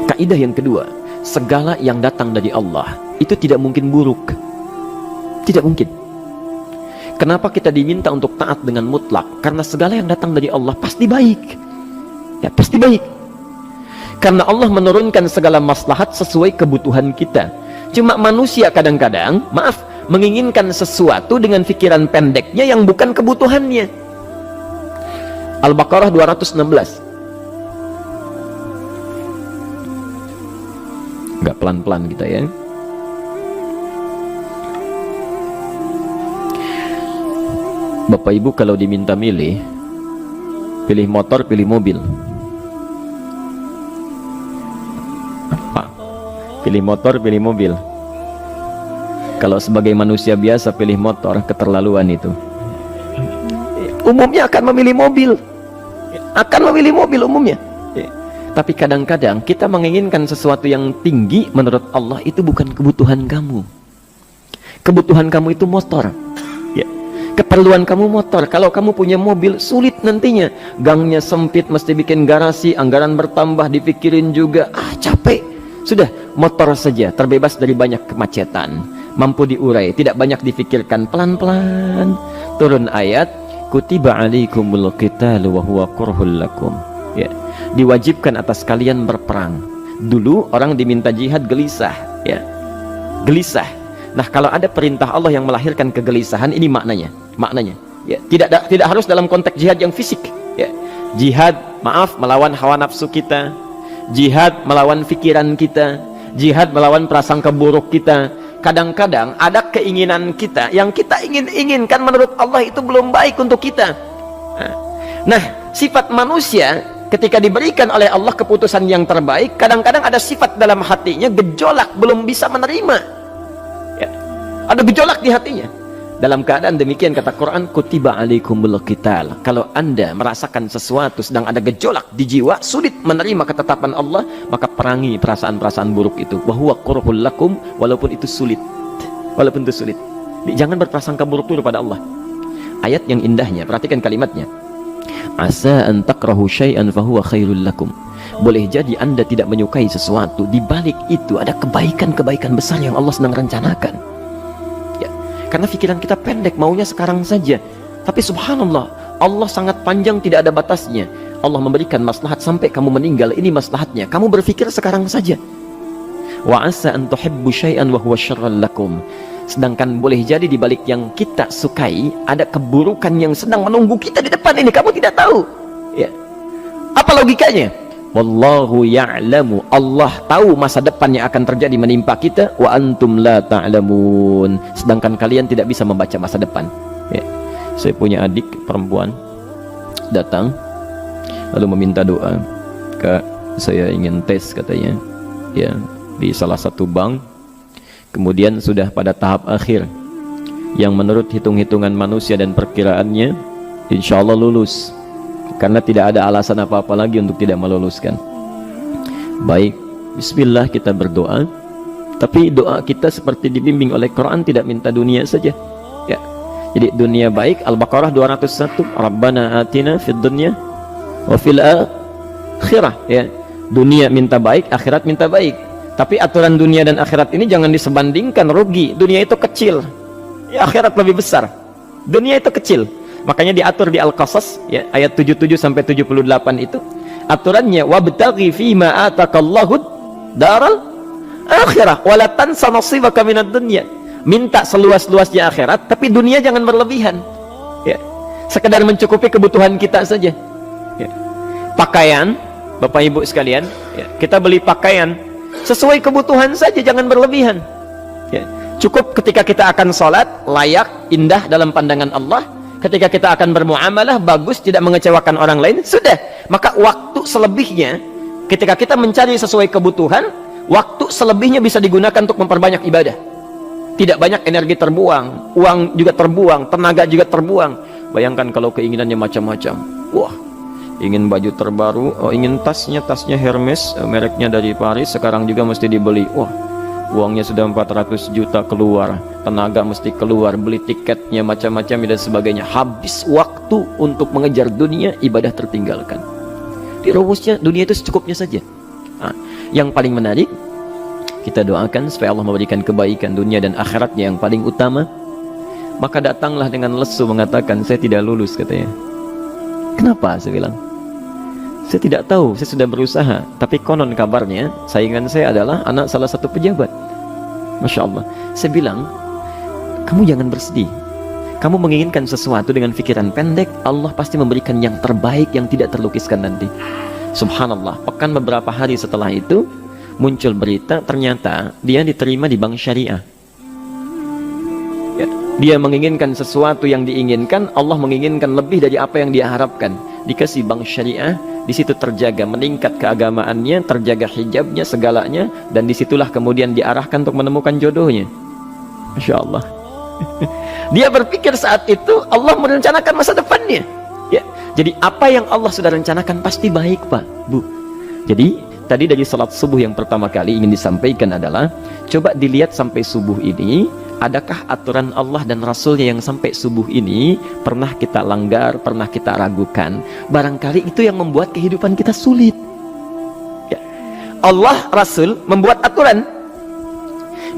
Kaidah yang kedua, segala yang datang dari Allah itu tidak mungkin buruk. Tidak mungkin. Kenapa kita diminta untuk taat dengan mutlak? Karena segala yang datang dari Allah pasti baik. Ya, pasti baik. Karena Allah menurunkan segala maslahat sesuai kebutuhan kita. Cuma manusia kadang-kadang, maaf, menginginkan sesuatu dengan pikiran pendeknya yang bukan kebutuhannya. Al-Baqarah 216. Enggak, pelan-pelan kita ya. Bapak Ibu kalau diminta milih, pilih motor, pilih mobil. Pak, pilih motor, pilih mobil. Kalau sebagai manusia biasa pilih motor, keterlaluan itu. Umumnya akan memilih mobil. Akan memilih mobil umumnya. Tapi kadang-kadang kita menginginkan sesuatu yang tinggi, menurut Allah itu bukan kebutuhan kamu. Kebutuhan kamu itu motor. Ya. Keperluan kamu motor. Kalau kamu punya mobil, sulit nantinya. Gangnya sempit, mesti bikin garasi, anggaran bertambah, dipikirin juga. Capek. Sudah, motor saja, terbebas dari banyak kemacetan. Mampu diurai, tidak banyak difikirkan. Pelan-pelan turun ayat, kutiba alaikumul qitalu wa huwa kurhul lakum. Ya. Diwajibkan atas kalian berperang. Dulu orang diminta jihad gelisah, ya. Gelisah. Nah, kalau ada perintah Allah yang melahirkan kegelisahan, ini maknanya. Ya, tidak harus dalam konteks jihad yang fisik, ya. Jihad, maaf, melawan hawa nafsu kita. Jihad melawan pikiran kita. Jihad melawan prasangka buruk kita. Kadang-kadang ada keinginan kita yang kita inginkan menurut Allah itu belum baik untuk kita. Nah, sifat manusia ketika diberikan oleh Allah keputusan yang terbaik, kadang-kadang ada sifat dalam hatinya gejolak, belum bisa menerima. Ya. Ada gejolak di hatinya. Dalam keadaan demikian kata Quran, kutiba alaikumul qital. Kalau Anda merasakan sesuatu sedang ada gejolak di jiwa, sulit menerima ketetapan Allah, maka perangi perasaan-perasaan buruk itu. Wa huwa kurhul lakum, walaupun itu sulit. Walaupun itu sulit. Jangan berprasangka buruk dulu pada Allah. Ayat yang indahnya, perhatikan kalimatnya. Asa an takrahu syai'an fahuwa khairul lakum. Boleh jadi Anda tidak menyukai sesuatu, di balik itu ada kebaikan-kebaikan besar yang Allah sedang rencanakan. Ya, karena pikiran kita pendek, maunya sekarang saja. Tapi subhanallah, Allah sangat panjang, tidak ada batasnya. Allah memberikan maslahat sampai kamu meninggal, ini maslahatnya. Kamu berpikir sekarang saja. Wa asa an tuhibbu syai'an wa huwa syarrul lakum. Sedangkan boleh jadi di balik yang kita sukai ada keburukan yang sedang menunggu kita di depan ini, kamu tidak tahu. Ya. Apa logikanya? Wallahu ya'lamu. Allah tahu masa depan yang akan terjadi menimpa kita, wa antum la ta'lamun. Sedangkan kalian tidak bisa membaca masa depan. Ya. Saya punya adik perempuan datang lalu meminta doa. Kak, saya ingin tes katanya. Ya, di salah satu bank. Kemudian sudah pada tahap akhir yang menurut hitung-hitungan manusia dan perkiraannya insya Allah lulus, karena tidak ada alasan apa-apa lagi untuk tidak meluluskan. Baik, bismillah, kita berdoa. Tapi doa kita seperti dibimbing oleh Quran, tidak minta dunia saja, ya. Jadi dunia baik. Al-Baqarah 201, Rabbana atina fid dunya wa fil akhirah, ya. Dunia minta baik, akhirat minta baik. Tapi aturan dunia dan akhirat ini jangan disebandingkan, rugi. Dunia itu kecil, ya, akhirat lebih besar. Dunia itu kecil. Makanya diatur di Al-Qasas, ya, ayat 77 sampai 78 itu. Aturannya wabtaghi fima atakallahu daral akhirah wa la tansa nasibaka minad dunya. Minta seluas-luasnya akhirat, tapi dunia jangan berlebihan. Ya. Sekedar mencukupi kebutuhan kita saja. Ya. Pakaian, Bapak Ibu sekalian, ya, kita beli pakaian sesuai kebutuhan saja, jangan berlebihan. Ya. Cukup ketika kita akan sholat, layak, indah dalam pandangan Allah. Ketika kita akan bermuamalah, bagus, tidak mengecewakan orang lain, sudah. Maka waktu selebihnya, ketika kita mencari sesuai kebutuhan, waktu selebihnya bisa digunakan untuk memperbanyak ibadah. Tidak banyak energi terbuang, uang juga terbuang, tenaga juga terbuang. Bayangkan kalau keinginannya macam-macam. Wah, ingin baju terbaru, ingin tasnya Hermes, mereknya dari Paris, sekarang juga mesti dibeli. Wah, uangnya sudah 400 juta keluar, tenaga mesti keluar, beli tiketnya macam-macam dan sebagainya. Habis waktu untuk mengejar dunia, ibadah tertinggalkan. Di rumusnya dunia itu secukupnya saja. Nah, yang paling menarik, kita doakan supaya Allah memberikan kebaikan dunia dan akhiratnya yang paling utama. Maka datanglah dengan lesu mengatakan, saya tidak lulus, katanya. Kenapa? Saya bilang, saya tidak tahu, saya sudah berusaha, tapi konon kabarnya saingan saya adalah anak salah satu pejabat. Masya Allah. Saya bilang, kamu jangan bersedih. Kamu menginginkan sesuatu dengan pikiran pendek, Allah pasti memberikan yang terbaik yang tidak terlukiskan nanti. Subhanallah, pekan beberapa hari setelah itu muncul berita, ternyata dia diterima di bank syariah. Ya, dia menginginkan sesuatu yang diinginkan, Allah menginginkan lebih dari apa yang dia harapkan. Dikasih bank syariah, di situ terjaga, meningkat keagamaannya, terjaga hijabnya, segalanya, dan disitulah kemudian diarahkan untuk menemukan jodohnya. Masya Allah. Dia berpikir saat itu Allah merencanakan masa depannya. Ya, jadi apa yang Allah sudah rencanakan pasti baik, Pak, Bu. Jadi tadi dari salat subuh yang pertama kali ingin disampaikan adalah, coba dilihat sampai subuh ini, adakah aturan Allah dan Rasulnya yang sampai subuh ini pernah kita langgar, pernah kita ragukan. Barangkali itu yang membuat kehidupan kita sulit. Ya. Allah, Rasul membuat aturan,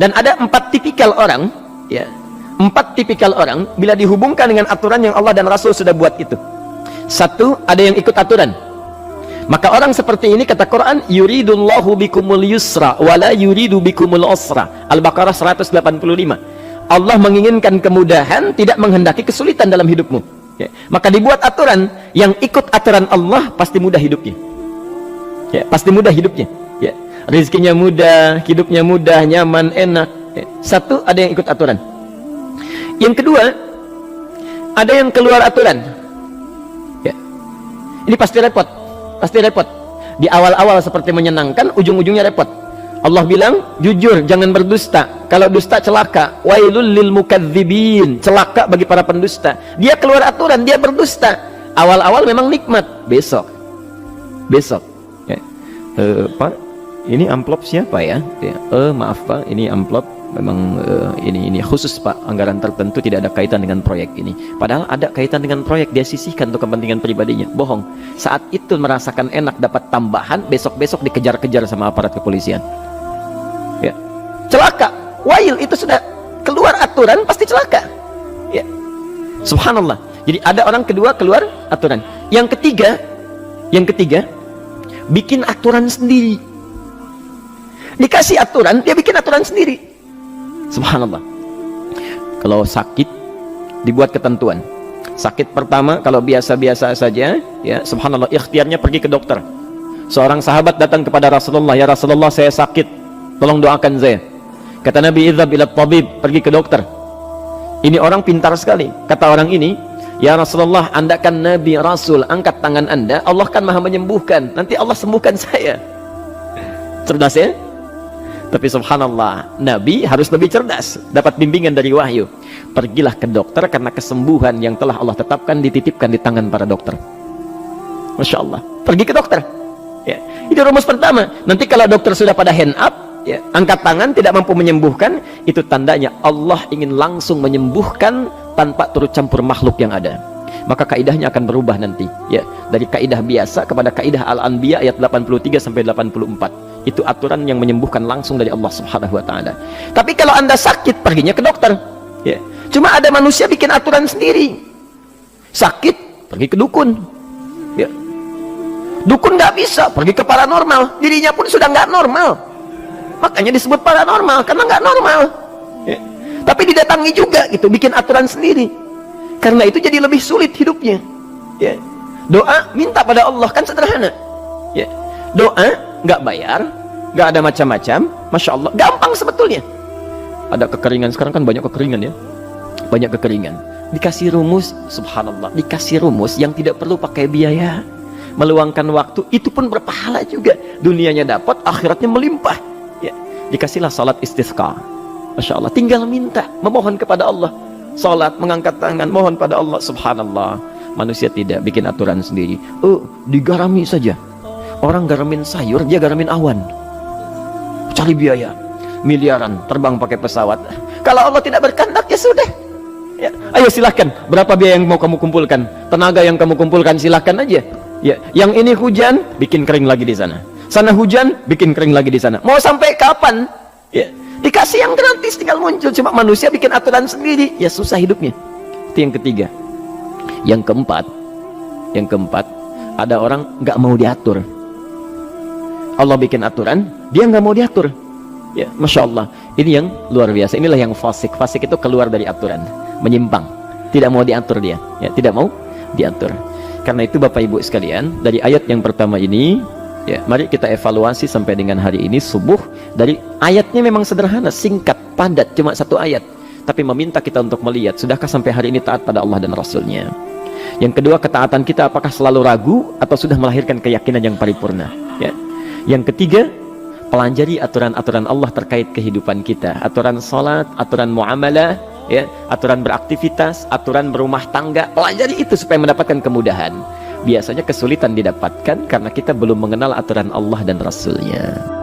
dan ada 4 tipikal orang, ya, 4 tipikal orang bila dihubungkan dengan aturan yang Allah dan Rasul sudah buat itu. 1, ada yang ikut aturan. Maka orang seperti ini, kata Quran, yuridullahu bikumul yusra wala yuridu bikumul usra. Al-Baqarah 185. Allah menginginkan kemudahan, tidak menghendaki kesulitan dalam hidupmu. Ya. Maka dibuat aturan, yang ikut aturan Allah pasti mudah hidupnya. Ya, pasti mudah hidupnya. Ya. Rizkinya mudah, hidupnya mudah, nyaman, enak. Ya. 1, ada yang ikut aturan. Yang kedua, ada yang keluar aturan. Ya. Ini pasti repot. Pasti repot. Di awal-awal seperti menyenangkan, ujung-ujungnya repot. Allah bilang, jujur, jangan berdusta. Kalau dusta celaka. Wailul lil mukadzibin. Celaka bagi para pendusta. Dia keluar aturan, dia berdusta. Awal-awal memang nikmat. Besok. Ya. Pak, ini amplop siapa ya? Ya. Maaf Pak, ini amplop memang ini khusus Pak, anggaran tertentu, tidak ada kaitan dengan proyek ini. Padahal ada kaitan dengan proyek, dia sisihkan untuk kepentingan pribadinya. Bohong. Saat itu merasakan enak dapat tambahan, besok-besok dikejar-kejar sama aparat kepolisian. Ya. Celaka. Wail, itu sudah keluar aturan pasti celaka. Ya. Subhanallah. Jadi ada orang kedua keluar aturan. Yang ketiga bikin aturan sendiri. Dikasih aturan, dia bikin aturan sendiri. Subhanallah. Kalau sakit dibuat ketentuan. Sakit pertama kalau biasa-biasa saja, ya, subhanallah, ikhtiarnya pergi ke dokter. Seorang sahabat datang kepada Rasulullah, ya Rasulullah, saya sakit, tolong doakan saya. Kata Nabi, idhab ila tabib, pergi ke dokter. Ini orang pintar sekali. Kata orang ini, ya Rasulullah, Anda kan Nabi Rasul, angkat tangan Anda, Allah kan maha menyembuhkan, nanti Allah sembuhkan saya. Cerdas ya? Tapi subhanallah, Nabi harus lebih cerdas, dapat bimbingan dari wahyu. Pergilah ke dokter, karena kesembuhan yang telah Allah tetapkan dititipkan di tangan para dokter. Masya Allah, pergi ke dokter. Ya. Itu rumus pertama. Nanti kalau dokter sudah pada hand up, ya, angkat tangan, tidak mampu menyembuhkan, itu tandanya Allah ingin langsung menyembuhkan tanpa turut campur makhluk yang ada. Maka kaidahnya akan berubah nanti, ya, dari kaidah biasa kepada kaidah Al-Anbiya ayat 83 sampai 84. Itu aturan yang menyembuhkan langsung dari Allah Subhanahu wa taala. Tapi kalau Anda sakit, perginya ke dokter. Ya. Cuma ada manusia bikin aturan sendiri. Sakit, pergi ke dukun. Ya. Dukun nggak bisa, pergi ke paranormal. Dirinya pun sudah nggak normal. Makanya disebut paranormal, karena nggak normal. Ya. Tapi didatangi juga, gitu, bikin aturan sendiri. Karena itu jadi lebih sulit hidupnya. Ya. Doa, minta pada Allah, kan sederhana. Ya. Doa nggak bayar, nggak ada macam-macam, masya Allah, gampang sebetulnya. Ada kekeringan sekarang kan, banyak kekeringan ya, banyak kekeringan. Dikasih rumus, subhanallah, dikasih rumus yang tidak perlu pakai biaya, meluangkan waktu, itu pun berpahala juga. Dunianya dapat, akhiratnya melimpah. Ya. Dikasihlah salat istisqa, masya Allah, tinggal minta, memohon kepada Allah. Salat, mengangkat tangan, mohon pada Allah, subhanallah. Manusia tidak bikin aturan sendiri. Digarami saja. Orang garamin sayur, dia garamin awan. Cari biaya miliaran, terbang pakai pesawat. Kalau Allah tidak berkehendak, ya sudah. Ya. Ayo silahkan, berapa biaya yang mau kamu kumpulkan, tenaga yang kamu kumpulkan, silahkan aja. Ya. Yang ini hujan, bikin kering lagi di sana. Sana hujan, bikin kering lagi di sana. Mau sampai kapan? Ya, dikasih yang gratis tinggal muncul. Cuma manusia bikin aturan sendiri, ya susah hidupnya. Itu yang ketiga. Yang keempat, ada orang nggak mau diatur. Allah bikin aturan, dia nggak mau diatur. Ya, masya Allah. Ini yang luar biasa. Inilah yang fasik. Fasik itu keluar dari aturan, menyimpang, tidak mau diatur dia. Ya, tidak mau diatur. Karena itu Bapak Ibu sekalian, dari ayat yang pertama ini, ya, mari kita evaluasi sampai dengan hari ini subuh. Dari ayatnya memang sederhana, singkat, padat, cuma satu ayat. Tapi meminta kita untuk melihat, sudahkah sampai hari ini taat pada Allah dan Rasulnya? Yang kedua, ketaatan kita apakah selalu ragu atau sudah melahirkan keyakinan yang paripurna? Ya. Yang ketiga, pelajari aturan-aturan Allah terkait kehidupan kita. Aturan sholat, aturan muamalah, ya, aturan beraktivitas, aturan berumah tangga. Pelajari itu supaya mendapatkan kemudahan. Biasanya kesulitan didapatkan karena kita belum mengenal aturan Allah dan Rasulnya.